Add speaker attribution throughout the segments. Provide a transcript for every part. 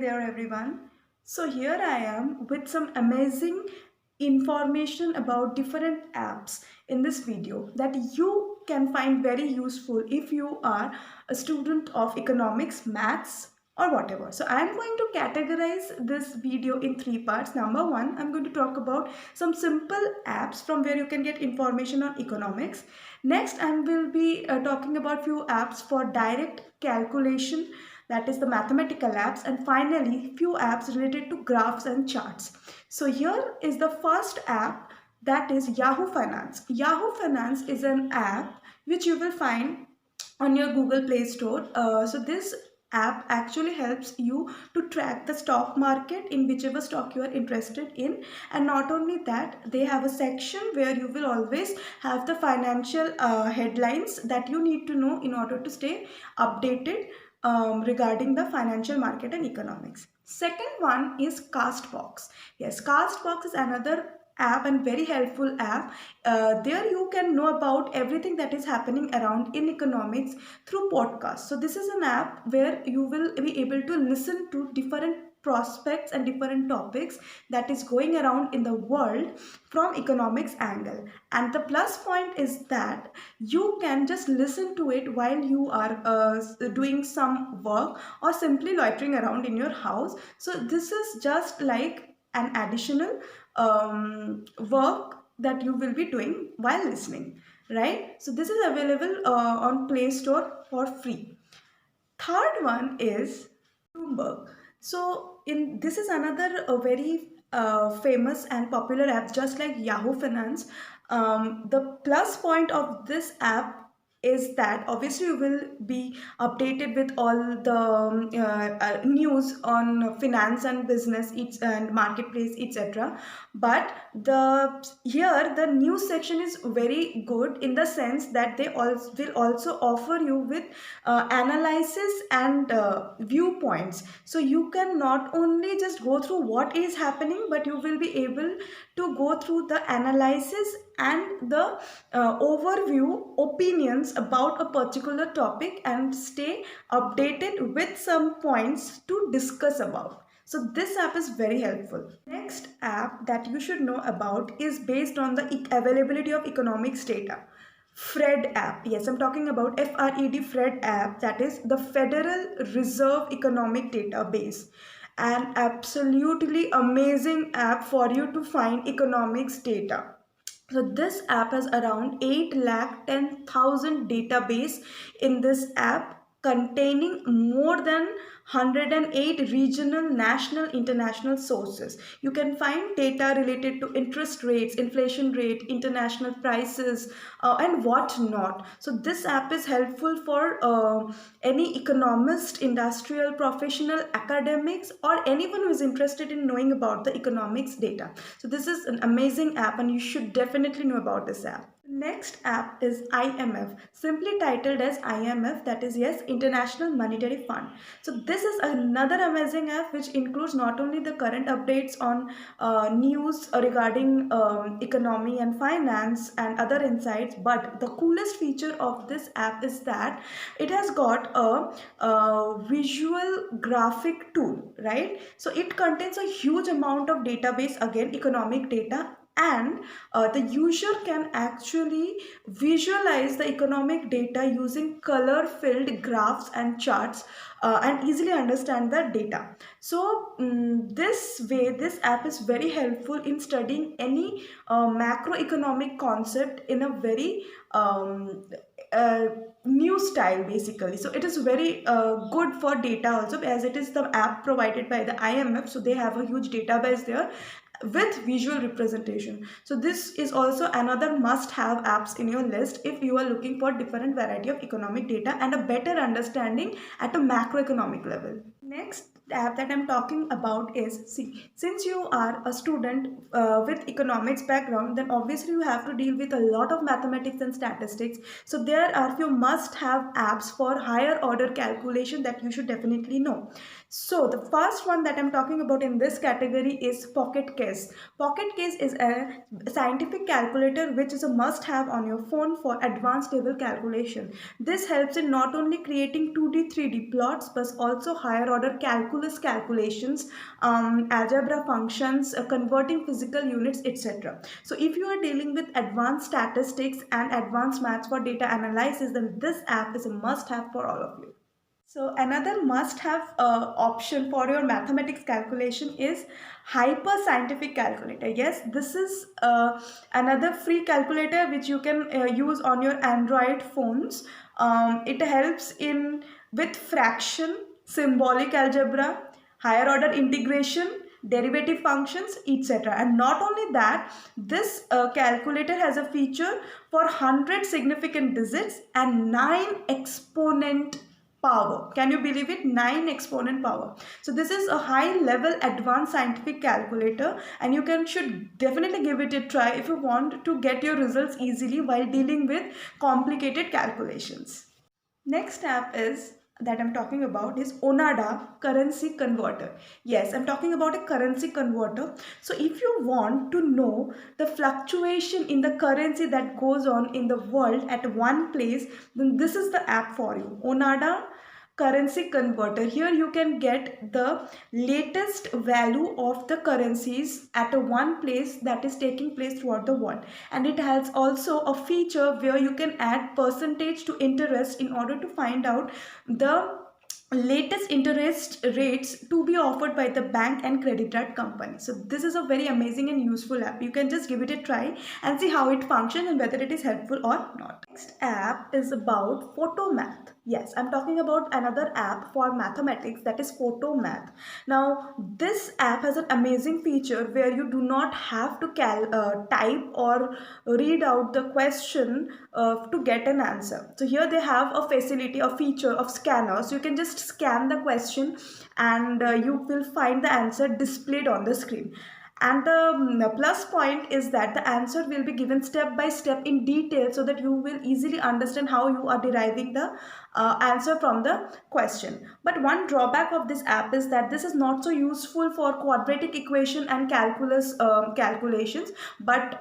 Speaker 1: there everyone. So here I am with some amazing information about different apps in this video that you can find very useful if you are a student of economics, maths or whatever. So I am going to categorize this video in three parts. Number one, I'm going to talk about some simple apps from where you can get information on economics. Next, I will be talking about few apps for direct calculation, that is the mathematical apps, and finally few apps related to graphs and charts. So here is the first app, that is Yahoo Finance. Yahoo Finance is an app which you will find on your Google Play Store. So this app actually helps you to track the stock market in whichever stock you are interested in, and not only that, they have a section where you will always have the financial headlines that you need to know in order to stay updated regarding the financial market and economics. Second one is Castbox. Yes, Castbox is another app and very helpful app. There you can know about everything that is happening around in economics through podcasts. So this is an app where you will be able to listen to different prospects and different topics that is going around in the world from economics angle. And the plus point is that you can just listen to it while you are doing some work or simply loitering around in your house. So this is just like an additional work that you will be doing while listening, right? So this is available on Play Store for free. Third one is Bloomberg. So this is another very famous and popular app, just like Yahoo Finance. The plus point of this app is that obviously you will be updated with all the news on finance and business and marketplace, etc. But here the news section is very good in the sense that they will also offer you with analysis and viewpoints. So you can not only just go through what is happening, but you will be able to go through the analysis and the overview opinions about a particular topic and stay updated with some points to discuss about. So this app is very helpful. Next app that you should know about is based on the availability of economics data. FRED app. Yes, I'm talking about FRED, FRED app, that is the Federal Reserve Economic Database. An absolutely amazing app for you to find economics data. So this app has around 8,10,000 database in this app, containing more than 108 regional, national, international sources. You can find data related to interest rates, inflation rate, international prices, and what not. So this app is helpful for any economist, industrial professional, academics, or anyone who is interested in knowing about the economics data. So this is an amazing app and you should definitely know about this app. Next app is IMF, simply titled as IMF, that is, yes, International Monetary Fund. So this is another amazing app which includes not only the current updates on news regarding economy and finance and other insights, but the coolest feature of this app is that it has got a visual graphic tool, right? So it contains a huge amount of database, again economic data, and the user can actually visualize the economic data using color filled graphs and charts and easily understand the data. So this way, this app is very helpful in studying any macroeconomic concept in a very new style basically. So it is very good for data also, as it is the app provided by the IMF. So they have a huge database there with visual representation. So this is also another must-have apps in your list if you are looking for different variety of economic data and a better understanding at a macroeconomic level. Next app that I'm talking about is, since you are a student with economics background, then obviously you have to deal with a lot of mathematics and statistics. So there are few must-have apps for higher order calculation that you should definitely know. So the first one that I'm talking about in this category is PocketCAS. PocketCAS is a scientific calculator which is a must-have on your phone for advanced table calculation. This helps in not only creating 2D, 3D plots but also higher order calculus calculations, algebra functions, converting physical units, etc. So if you are dealing with advanced statistics and advanced maths for data analysis, then this app is a must-have for all of you. So another must-have option for your mathematics calculation is hyper scientific calculator. Yes, this is another free calculator which you can use on your Android phones. It helps in with fraction, symbolic algebra, higher order integration, derivative functions, etc. And not only that, this calculator has a feature for 100 significant digits and 9 exponent power. Can you believe it? 9 exponent power. So this is a high level advanced scientific calculator, and you can should definitely give it a try if you want to get your results easily while dealing with complicated calculations. Next app is that I'm talking about is Onada currency converter. Yes, I'm talking about a currency converter. So if you want to know the fluctuation in the currency that goes on in the world at one place, then this is the app for you. Onada currency converter. Here you can get the latest value of the currencies at a one place that is taking place throughout the world, and it has also a feature where you can add percentage to interest in order to find out the latest interest rates to be offered by the bank and credit card company. So this is a very amazing and useful app. You can just give it a try and see how it functions and whether it is helpful or not. Next app is about photomath. Yes, I'm talking about another app for mathematics, that is photomath. Now this app has an amazing feature where you do not have to type or read out the question to get an answer. So here they have a facility, a feature of scanner, so you can just scan the question and you will find the answer displayed on the screen. And the plus point is that the answer will be given step by step in detail, so that you will easily understand how you are deriving the answer from the question. But one drawback of this app is that this is not so useful for quadratic equation and calculus calculations, but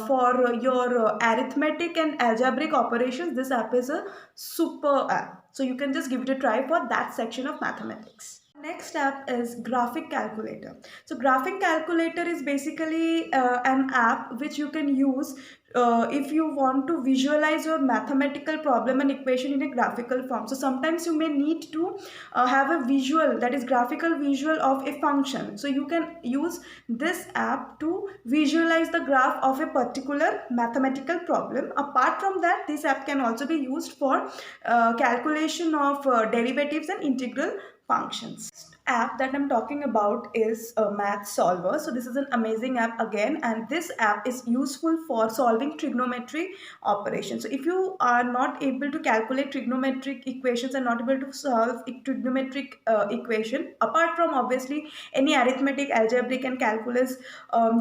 Speaker 1: for your arithmetic and algebraic operations, this app is a super app. So you can just give it a try for that section of mathematics. Next app is graphic calculator. So graphic calculator is basically an app which you can use if you want to visualize your mathematical problem and equation in a graphical form. So sometimes you may need to have a visual, that is graphical visual of a function. So you can use this app to visualize the graph of a particular mathematical problem. Apart from that, this app can also be used for calculation of derivatives and integral functions. App that I'm talking about is a math solver. So this is an amazing app again, and this app is useful for solving trigonometry operations. So if you are not able to calculate trigonometric equations and not able to solve a trigonometric equation, apart from obviously any arithmetic, algebraic and calculus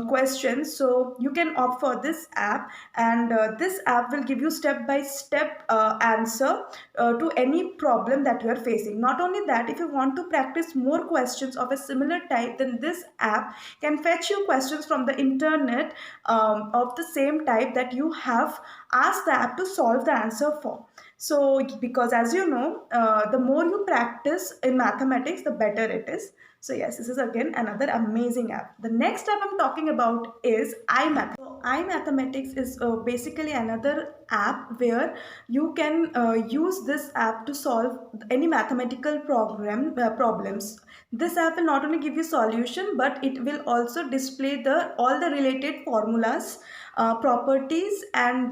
Speaker 1: questions, so you can opt for this app, and this app will give you step-by-step answer to any problem that you are facing. Not only that, if you want to practice more questions of a similar type, then this app can fetch you questions from the internet of the same type that you have asked the app to solve the answer for. So because as you know, the more you practice in mathematics, the better it is. So yes, this is again another amazing app. The next app I'm talking about is iMath. So iMathematics is basically another app where you can use this app to solve any mathematical problems. This app will not only give you solution, but it will also display all the related formulas, properties and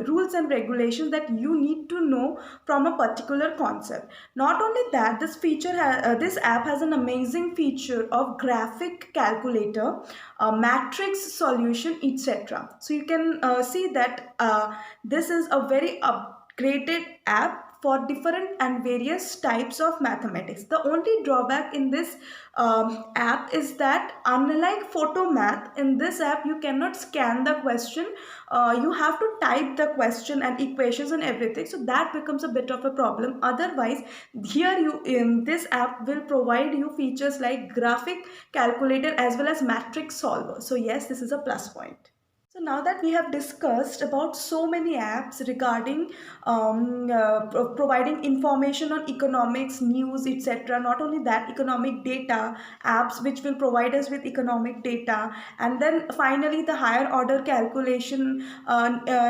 Speaker 1: rules and regulations that you need to know from a particular concept. Not only that, this app has an amazing feature of graphic calculator, matrix solution, etc. So you can see that this is a very upgraded app for different and various types of mathematics. The only drawback in this app is that unlike photo math, in this app you cannot scan the question. You have to type the question and equations and everything, so that becomes a bit of a problem. Otherwise, here you in this app will provide you features like graphic calculator as well as matrix solver. So yes, this is a plus point. So now that we have discussed about so many apps regarding providing information on economics, news, etc. Not only that, economic data apps which will provide us with economic data, and then finally the higher order calculation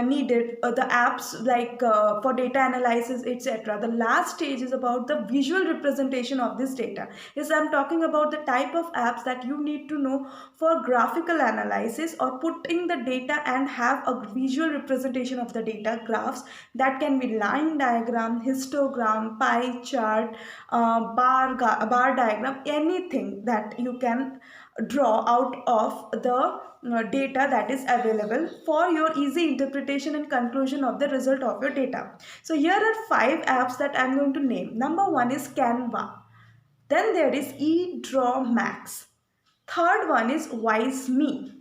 Speaker 1: needed, the apps like for data analysis, etc. The last stage is about the visual representation of this data. Yes, I'm talking about the type of apps that you need to know for graphical analysis or putting the data and have a visual representation of the data, graphs that can be line diagram, histogram, pie chart, bar diagram, anything that you can draw out of the data that is available for your easy interpretation and conclusion of the result of your data. So here are 5 apps that I'm going to name. Number 1 is Canva. Then there is eDraw Max. Third one is Wise Me.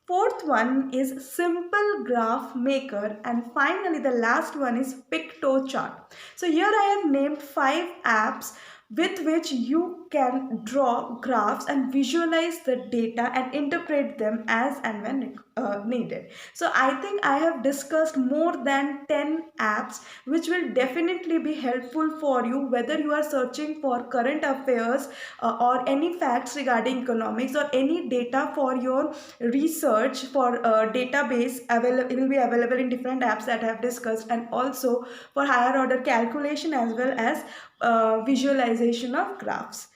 Speaker 1: Fourth one is Simple Graph Maker, and finally the last one is PictoChart. So here I have named 5 apps with which you can draw graphs and visualize the data and interpret them as and when needed. So I think I have discussed more than 10 apps which will definitely be helpful for you, whether you are searching for current affairs or any facts regarding economics or any data for your research. For database will be available in different apps that I have discussed, and also for higher order calculation as well as visualization of graphs.